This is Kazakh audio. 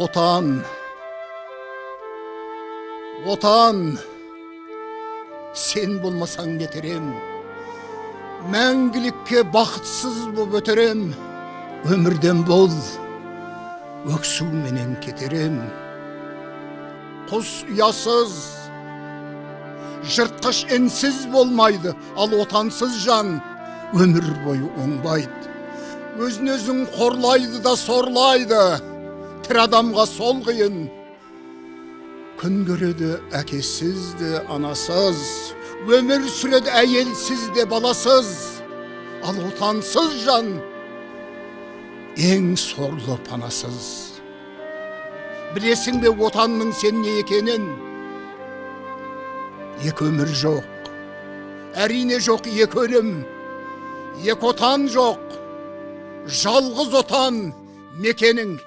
Otan, otan, sen bolmasaң кетерем. Мәңгілікке бақытсыз боп өтерем. Өмірден бол, өксу менен кетерем. Құс ұясыз, жыртқыш енсіз болмайды, ал отансыз жан өмір бойы оңбайды. Өзін өзің қорлайды да сорлайды, тірі адамға сол қиын. Күн көреді әкесіз де анасыз, өмір сүреді әйелсіз де баласыз, ал отансыз жан ең сорлы панасыз. Білесің бе отанның сен не екенін? Екі өмір жоқ, әрине жоқ екі өлім, екі отан жоқ, жалғыз отан мекенің.